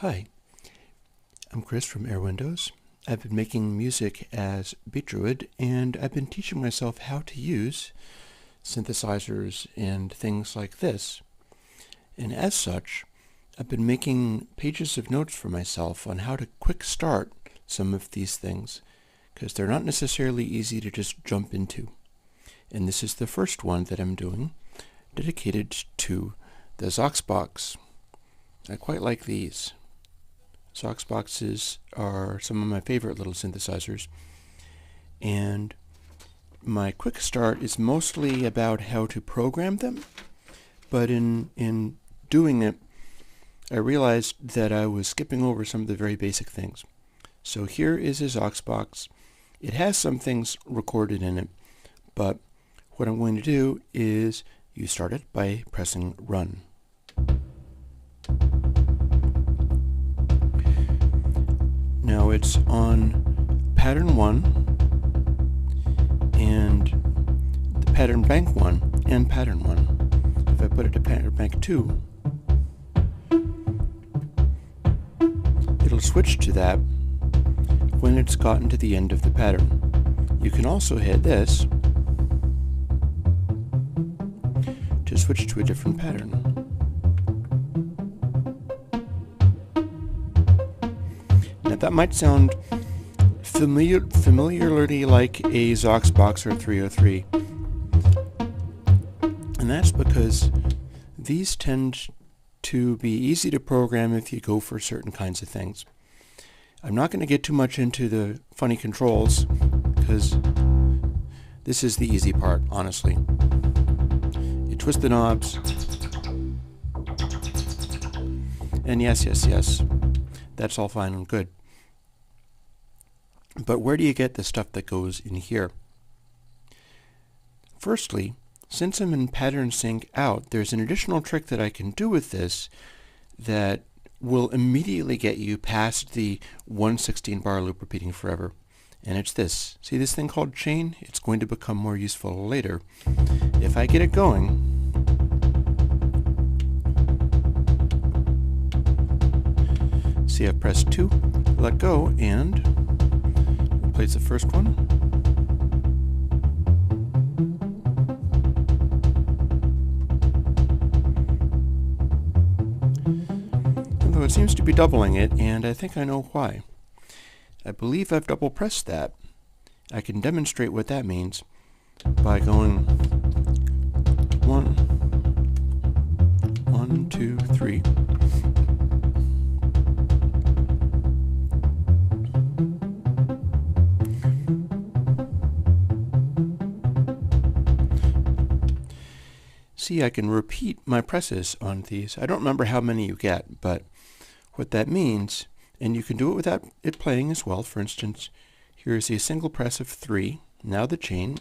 Hi, I'm Chris from Airwindows. I've been making music as Beat Druid, and I've been teaching myself how to use synthesizers and things like this. And as such, I've been making pages of notes for myself on how to quick start some of these things, because they're not necessarily easy to just jump into. And this is the first one that I'm doing, dedicated to the Sox Box. I quite like these. Sox Boxes are some of my favorite little synthesizers, and my quick start is mostly about how to program them, but in doing it, I realized that I was skipping over some of the very basic things. So here is a Sox Box. It has some things recorded in it, but what I'm going to do is you start it by pressing Run. Now it's on pattern 1 and the pattern bank 1 and pattern 1. If I put it to pattern bank 2, it'll switch to that when it's gotten to the end of the pattern. You can also hit this to switch to a different pattern. Now that might sound familiarly like a Sox Box or 303, and that's because these tend to be easy to program if you go for certain kinds of things. I'm not going to get too much into the funny controls, because this is the easy part, honestly. You twist the knobs, and yes, that's all fine and good. But where do you get the stuff that goes in here? Firstly, since I'm in pattern sync out, there's an additional trick that I can do with this that will immediately get you past the 116 bar loop repeating forever. And it's this. See this thing called chain? It's going to become more useful later. If I get it going, see, I've pressed 2, let go, and plays the first one. Although it seems to be doubling it, and I think I know why. I believe I've double pressed that. I can demonstrate what that means by going 1, 1, 2, 3. See, I can repeat my presses on these. I don't remember how many you get, but what that means, and you can do it without it playing as well. For instance, here's a single press of 3. Now the chain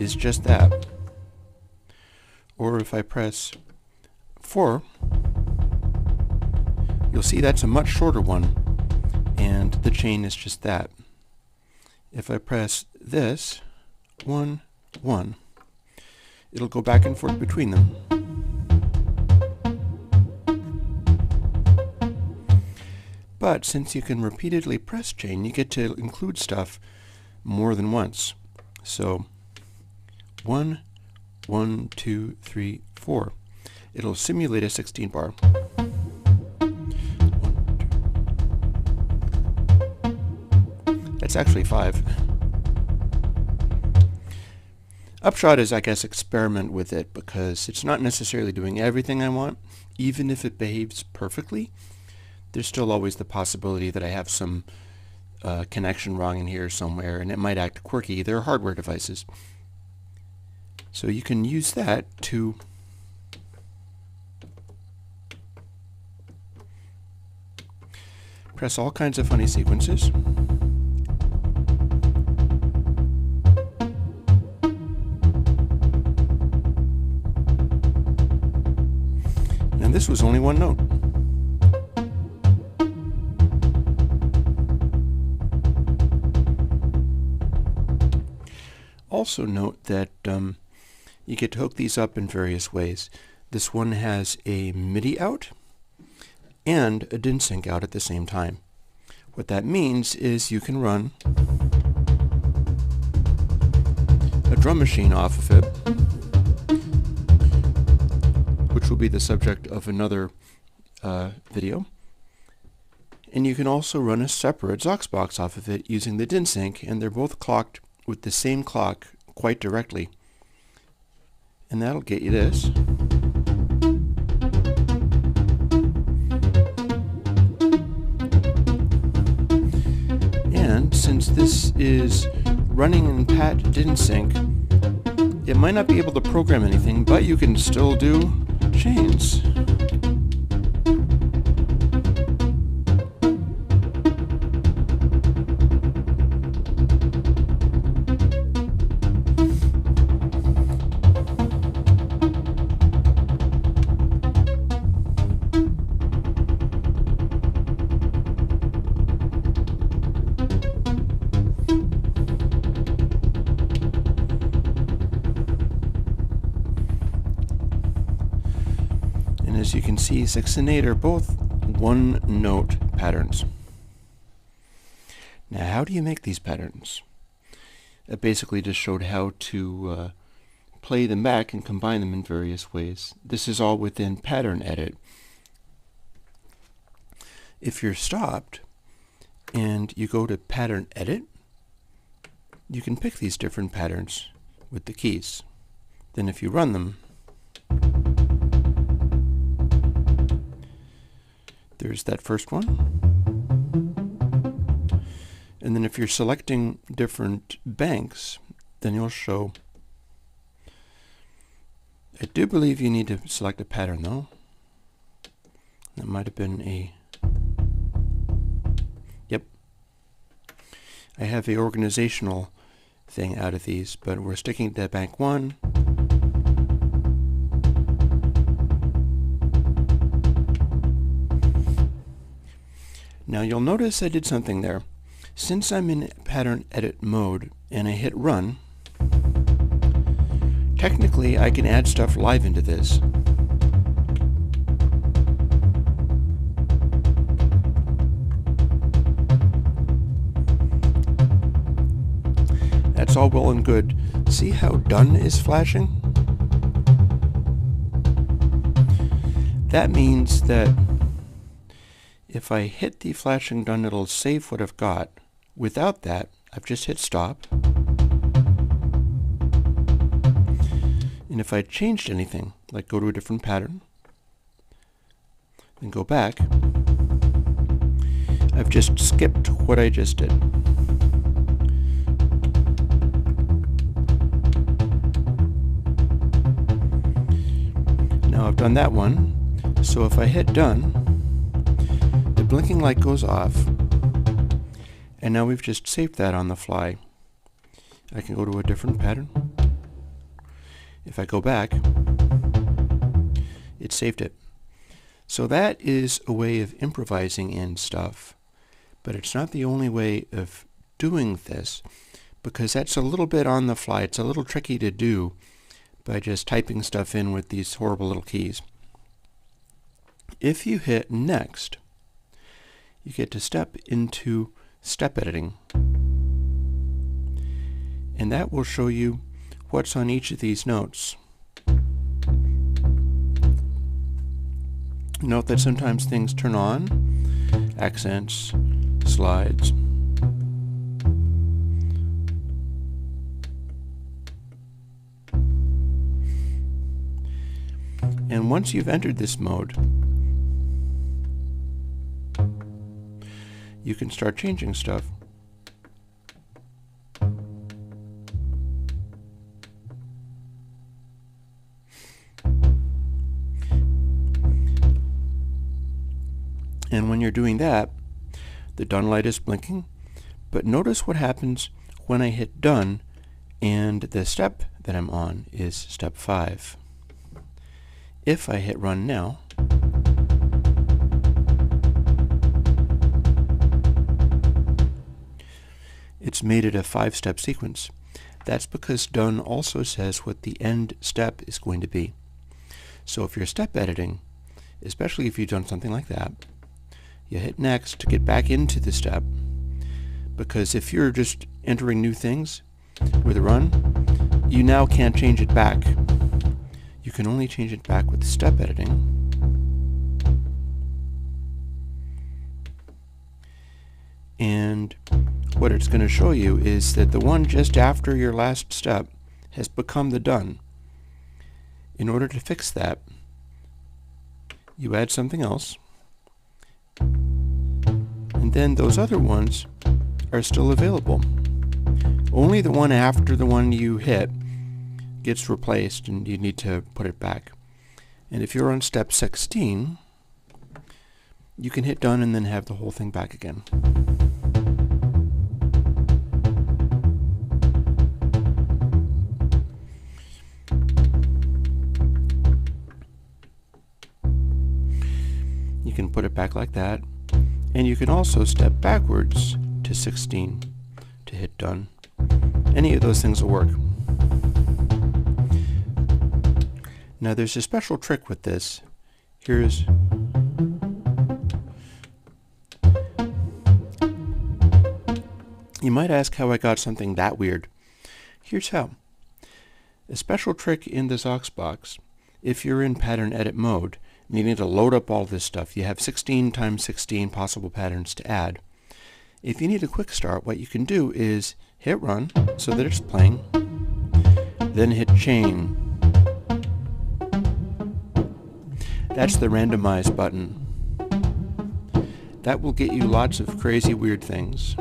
is just that. Or if I press 4, you'll see that's a much shorter one, and the chain is just that. If I press this, 1, 1, it'll go back and forth between them. But since you can repeatedly press chain, you get to include stuff more than once. So 1, 1, 2, 3, 4. It'll simulate a 16 bar. It's actually 5. Upshot is, I guess, experiment with it, because it's not necessarily doing everything I want. Even if it behaves perfectly, there's still always the possibility that I have some connection wrong in here somewhere, and it might act quirky. They're hardware devices. So you can use that to press all kinds of funny sequences. And this was only one note. Also note that you get to hook these up in various ways. This one has a MIDI out and a DIN sync out at the same time. What that means is you can run a drum machine off of it, which will be the subject of another video. And you can also run a separate Sox Box off of it using the DIN sync, and they're both clocked with the same clock quite directly. And that'll get you this. And since this is running in pat DIN sync, it might not be able to program anything, but you can still do chains. As you can see, 6 and 8 are both one-note patterns. Now, how do you make these patterns? I basically just showed how to play them back and combine them in various ways. This is all within Pattern Edit. If you're stopped and you go to Pattern Edit, you can pick these different patterns with the keys. Then if you run them, there's that first one. And then if you're selecting different banks, then you'll show. I do believe you need to select a pattern though. That might have been a... Yep. I have a organizational thing out of these, but we're sticking to bank 1. Now you'll notice I did something there. Since I'm in pattern edit mode and I hit run, technically I can add stuff live into this. That's all well and good. See how done is flashing? That means that if I hit the flashing done, it'll save what I've got. Without that, I've just hit stop. And if I changed anything, like go to a different pattern, then go back, I've just skipped what I just did. Now I've done that one, so if I hit done, the blinking light goes off, and now we've just saved that on the fly. I can go to a different pattern. If I go back, it saved it. So that is a way of improvising in stuff, but it's not the only way of doing this, because that's a little bit on the fly. It's a little tricky to do by just typing stuff in with these horrible little keys. If you hit next, you get to step into step editing, and that will show you what's on each of these notes. Note that sometimes things turn on, accents, slides. And once you've entered this mode, you can start changing stuff. And when you're doing that, the done light is blinking, but notice what happens when I hit done and the step that I'm on is step 5. If I hit run now, it's made it a 5-step sequence. That's because done also says what the end step is going to be. So if you're step editing, especially if you've done something like that, you hit next to get back into the step, because if you're just entering new things with a run, you now can't change it back. You can only change it back with step editing. And what it's going to show you is that the one just after your last step has become the done. In order to fix that, you add something else, and then those other ones are still available. Only the one after the one you hit gets replaced, and you need to put it back. And if you're on step 16, you can hit done and then have the whole thing back again. You can put it back like that, and you can also step backwards to 16 to hit done. Any of those things will work. Now there's a special trick with this. You might ask how I got something that weird. Here's how. A special trick in the Sox Box, if you're in pattern edit mode, needing to load up all this stuff, you have 16 times 16 possible patterns to add. If you need a quick start, what you can do is hit run so that it's playing, then hit chain. That's the randomize button. That will get you lots of crazy weird things.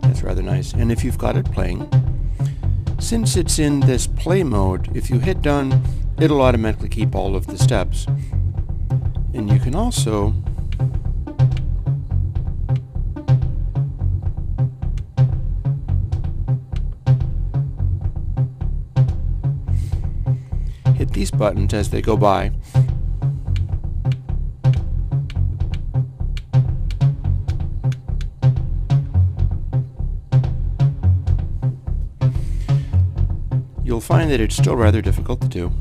That's rather nice. And if you've got it playing, since it's in this play mode, if you hit done, it'll automatically keep all of the steps. And you can also hit these buttons as they go by. You'll find that it's still rather difficult to do.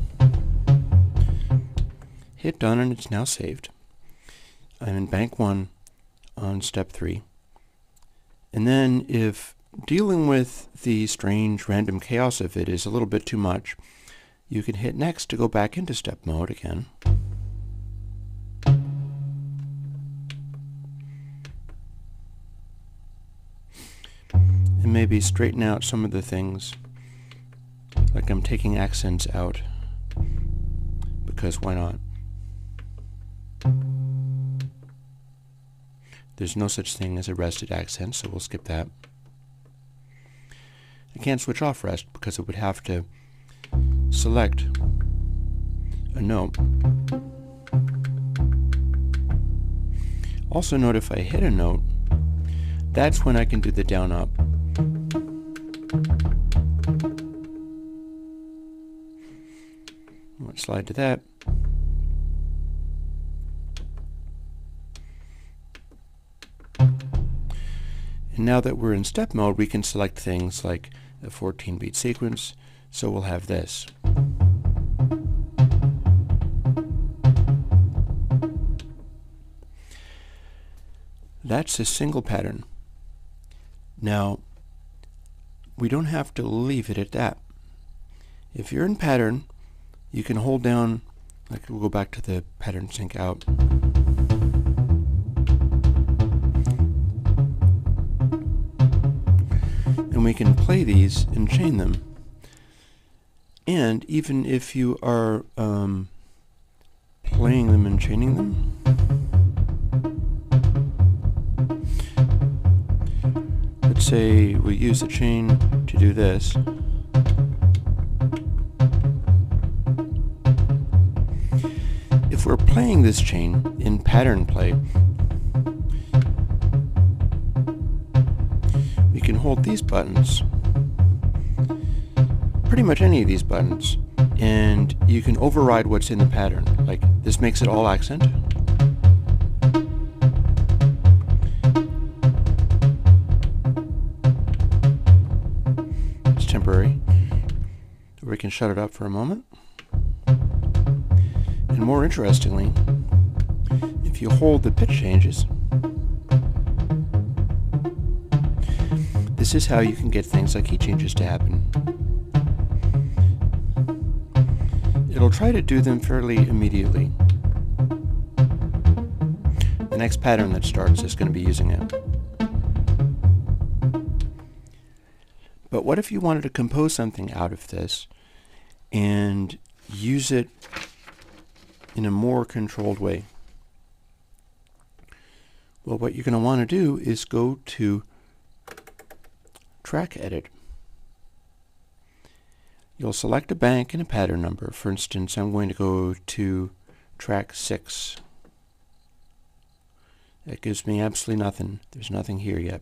Hit done and it's now saved. I'm in bank 1 on step 3. And then if dealing with the strange random chaos of it is a little bit too much, you can hit next to go back into step mode again. And maybe straighten out some of the things, like I'm taking accents out, because why not? There's no such thing as a rested accent, so we'll skip that. I can't switch off rest because it would have to select a note. Also note if I hit a note, that's when I can do the down up. Let's slide to that. And now that we're in step mode, we can select things like a 14-beat sequence, so we'll have this. That's a single pattern. Now, we don't have to leave it at that. If you're in pattern, you can hold down, like we'll go back to the pattern sync out. And we can play these and chain them. And even if you are playing them and chaining them, let's say we use the chain to do this. If we're playing this chain in pattern play, we can hold these buttons, pretty much any of these buttons, and you can override what's in the pattern. Like this makes it all accent. library, where we can shut it up for a moment. And more interestingly, if you hold the pitch changes, this is how you can get things like key changes to happen. It'll try to do them fairly immediately. The next pattern that starts is going to be using it. But what if you wanted to compose something out of this and use it in a more controlled way? Well, what you're going to want to do is go to Track Edit. You'll select a bank and a pattern number. For instance, I'm going to go to track 6. That gives me absolutely nothing. There's nothing here yet.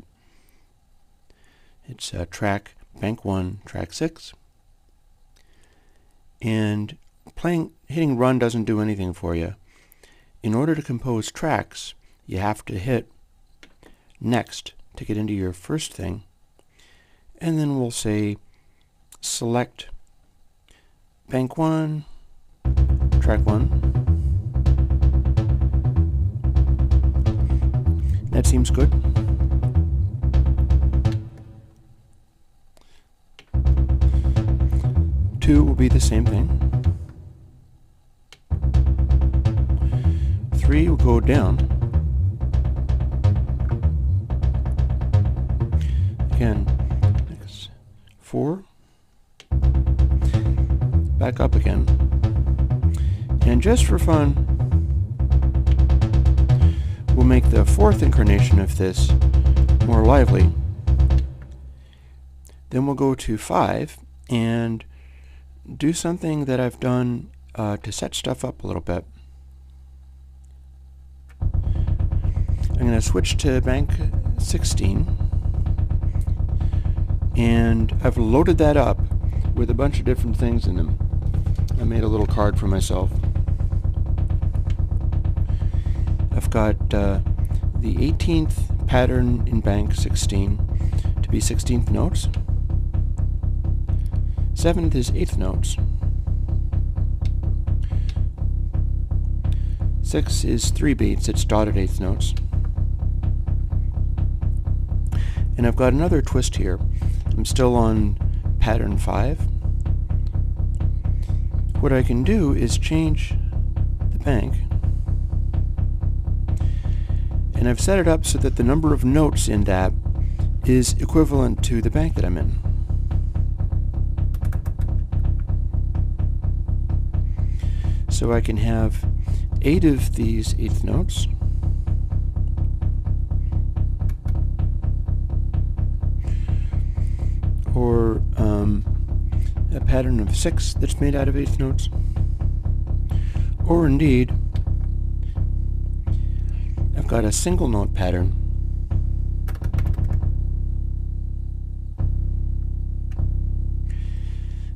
It's track bank 1, track 6. And hitting run doesn't do anything for you. In order to compose tracks, you have to hit next to get into your first thing. And then we'll say select bank 1, track 1. That seems good. Two will be the same thing. 3 will go down. Again, 4. Back up again. And just for fun, we'll make the 4th incarnation of this more lively. Then we'll go to 5 and do something that I've done to set stuff up a little bit. I'm going to switch to bank 16, and I've loaded that up with a bunch of different things in them. I made a little card for myself. I've got the 18th pattern in bank 16 to be 16th notes. 7th is 8th notes. 6 is 3 beats, it's dotted 8th notes. And I've got another twist here. I'm still on pattern 5. What I can do is change the bank. And I've set it up so that the number of notes in that is equivalent to the bank that I'm in. So I can have 8 of these 8th notes. Or a pattern of 6 that's made out of 8th notes. Or indeed, I've got a single note pattern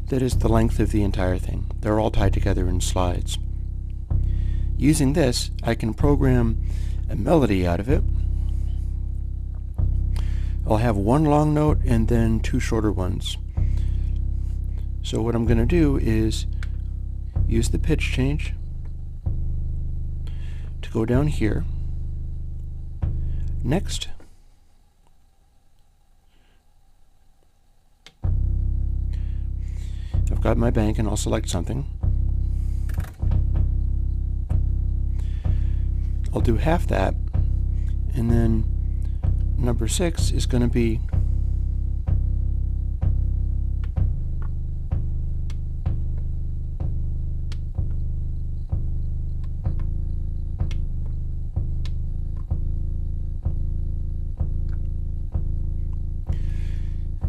that is the length of the entire thing. They're all tied together in slides. Using this, I can program a melody out of it. I'll have one long note and then 2 shorter ones. So what I'm going to do is use the pitch change to go down here. Next, I've got my bank and I'll select something. I'll do half that, and then number 6 is going to be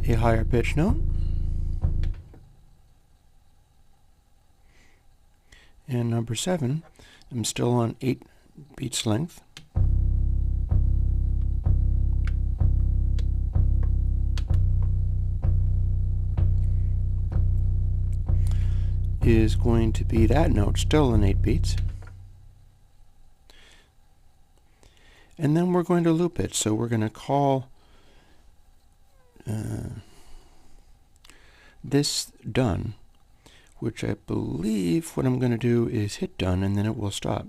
a higher pitch note. And number 7, I'm still on 8 beats length. Is going to be that note, still in 8 beats. And then we're going to loop it. So we're going to call this done, which I believe what I'm going to do is hit done and then it will stop.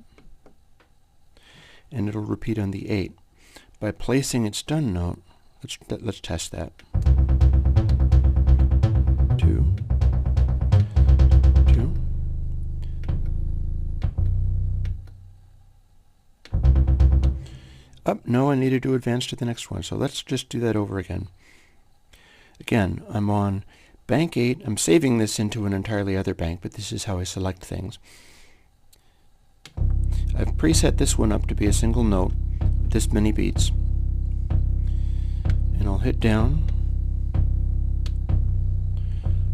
And it'll repeat on the 8. By placing its done note, let's test that. 2, 2. No, I needed to advance to the next one, so let's just do that over again. Again, I'm on bank 8. I'm saving this into an entirely other bank, but this is how I select things. I've preset this one up to be a single note, this many beats. And I'll hit down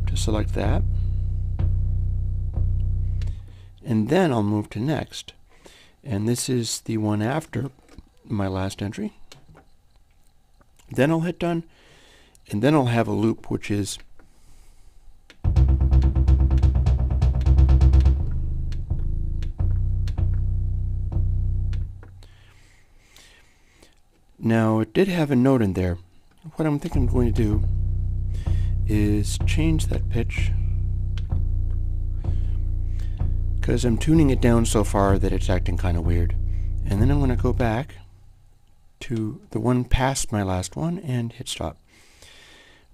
to select that. And then I'll move to next. And this is the one after my last entry. Then I'll hit done, and then I'll have a loop which is now it did have a note in there. What I'm thinking I'm going to do is change that pitch, because I'm tuning it down so far that it's acting kind of weird. And then I'm going to go back to the one past my last one and hit stop.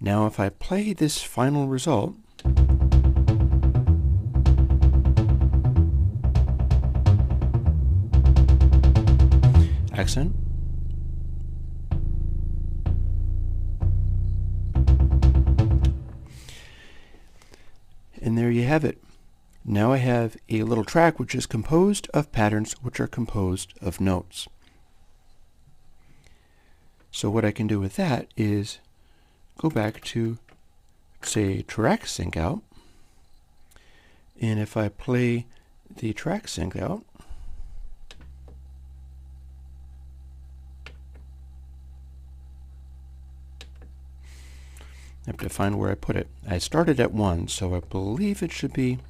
Now if I play this final result, accent, and there you have it. Now I have a little track which is composed of patterns which are composed of notes. So what I can do with that is go back to, say, track sync out, and if I play the track sync out, I have to find where I put it. I started at 1, so I believe it should be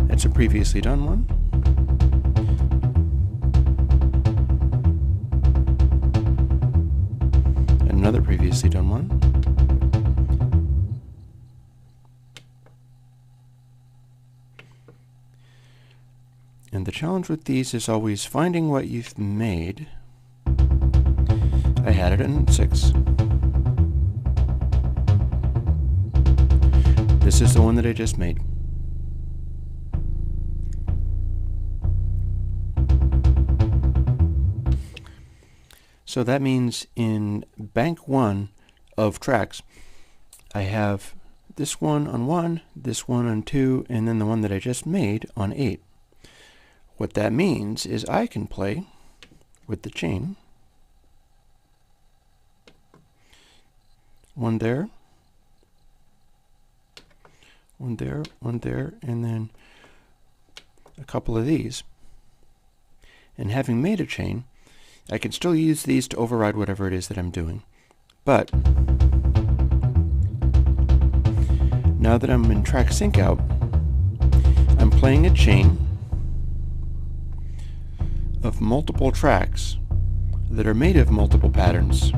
that's a previously done one. Another previously done one. And the challenge with these is always finding what you've made. I had it in 6. This is the one that I just made. So that means in bank 1 of tracks, I have this one on 1, this one on 2, and then the one that I just made on 8. What that means is I can play with the chain. One there, one there, one there, and then a couple of these. And having made a chain, I can still use these to override whatever it is that I'm doing. But now that I'm in track sync out, I'm playing a chain of multiple tracks that are made of multiple patterns,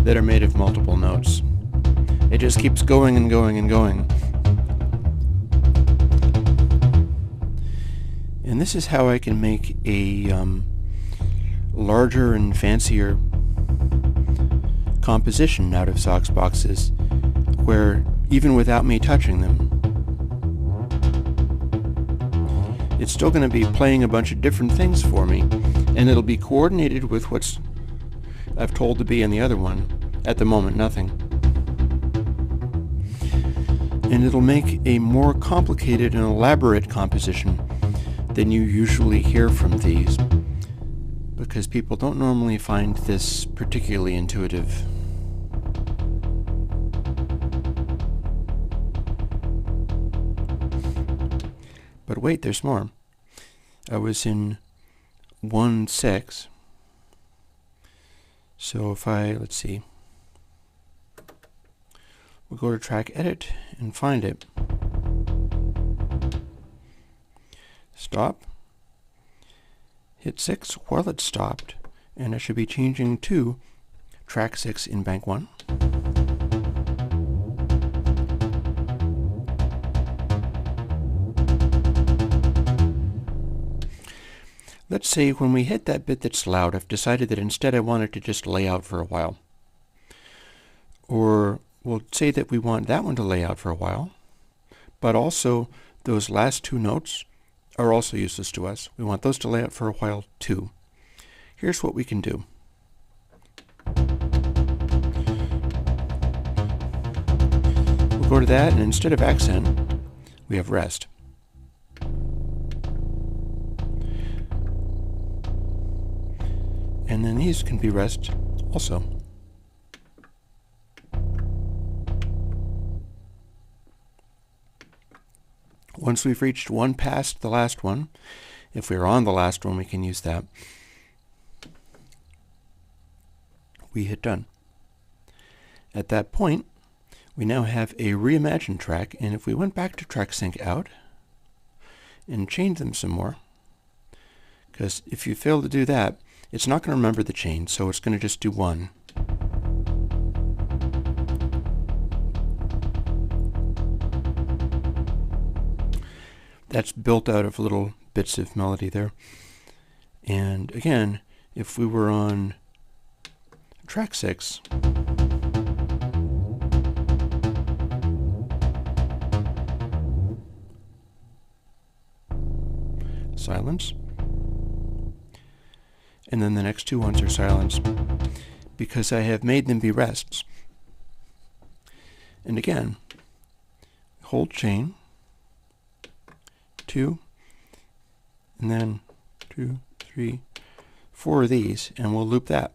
that are made of multiple notes. It just keeps going and going and going. And this is how I can make a larger and fancier composition out of Sox boxes, where even without me touching them, it's still going to be playing a bunch of different things for me, and it'll be coordinated with what's I've told to be in the other one. At the moment, nothing. And it'll make a more complicated and elaborate composition than you usually hear from these, because people don't normally find this particularly intuitive. But wait, there's more. I was in 1/6. So if let's see, we'll go to track edit and find it. Stop. Hit 6 while it's stopped, and I should be changing to track 6 in bank 1. Let's say when we hit that bit that's loud, I've decided that instead I want it to just lay out for a while. Or we'll say that we want that one to lay out for a while, but also those last 2 notes are also useless to us. We want those to lay out for a while too. Here's what we can do. We'll go to that, and instead of accent, we have rest. And then these can be rest also. Once we've reached one past the last one, if we're on the last one, we can use that. We hit done. At that point, we now have a reimagined track, and if we went back to track sync out and chained them some more, because if you fail to do that, it's not going to remember the chain, so it's going to just do 1. That's built out of little bits of melody there. And again, if we were on track 6, silence, and then the next 2 ones are silence, because I have made them be rests. And again, hold chain, 2, and then 2, 3, 4 of these, and we'll loop that.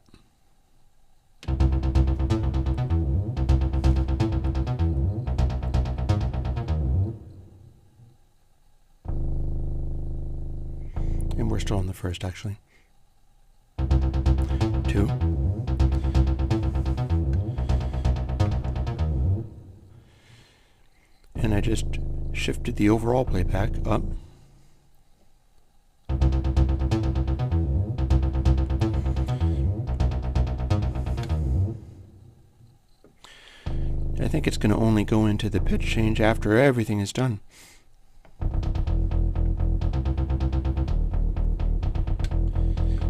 And we're still on the first, actually. 2. And I just shifted the overall playback up. I think it's going to only go into the pitch change after everything is done.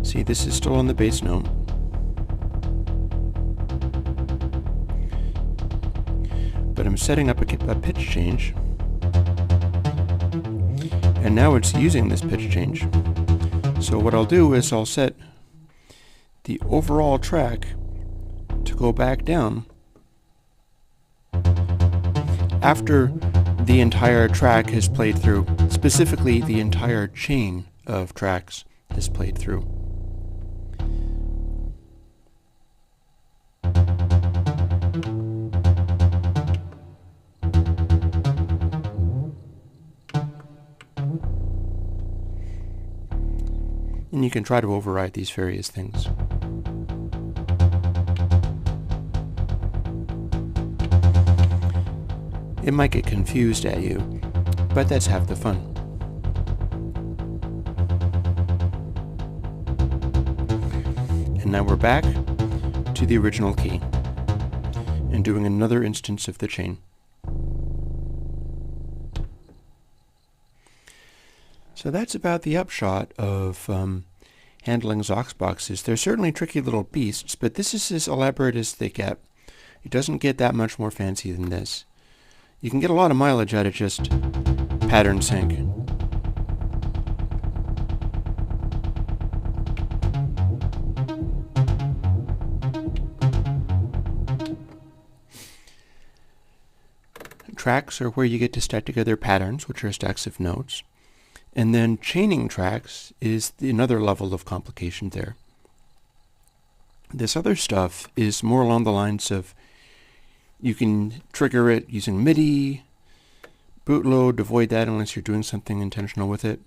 See, this is still on the bass note. But I'm setting up a pitch change. And now it's using this pitch change. So what I'll do is I'll set the overall track to go back down after the entire track has played through. Specifically, the entire chain of tracks has played through. And you can try to override these various things. It might get confused at you, but that's half the fun. And now we're back to the original key and doing another instance of the chain. So that's about the upshot of handling Sox boxes. They're certainly tricky little beasts, but this is as elaborate as they get. It doesn't get that much more fancy than this. You can get a lot of mileage out of just pattern sync. Tracks are where you get to stack together patterns, which are stacks of notes. And then chaining tracks is another level of complication there. This other stuff is more along the lines of you can trigger it using MIDI, bootload, avoid that unless you're doing something intentional with it.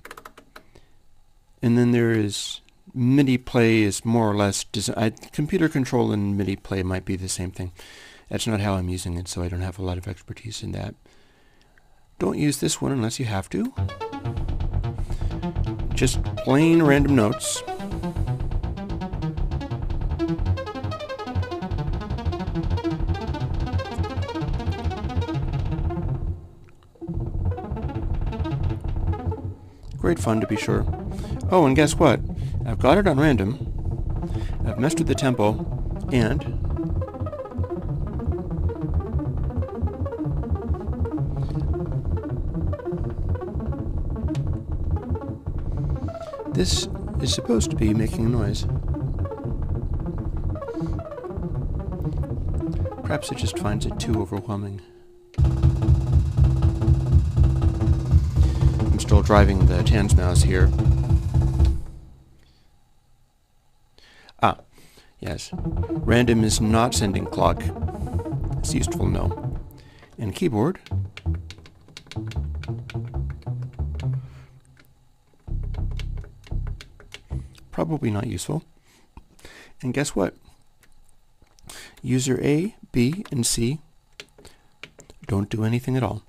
And then there is MIDI play is more or less, computer control and MIDI play might be the same thing. That's not how I'm using it, so I don't have a lot of expertise in that. Don't use this one unless you have to. Just plain random notes. Great fun, to be sure. Oh, and guess what? I've got it on random. I've messed with the tempo, and this is supposed to be making a noise. Perhaps it just finds it too overwhelming. I'm still driving the Tans mouse here. Ah, yes. Random is not sending clock. It's useful to know. And keyboard. Probably not useful. And guess what? User A, B, and C don't do anything at all.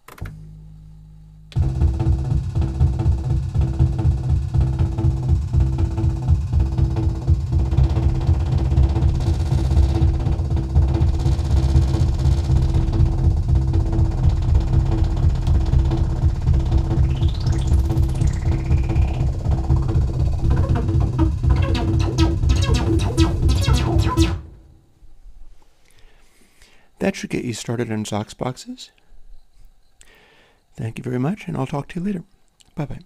That should get you started on Sox Boxes. Thank you very much, and I'll talk to you later. Bye-bye.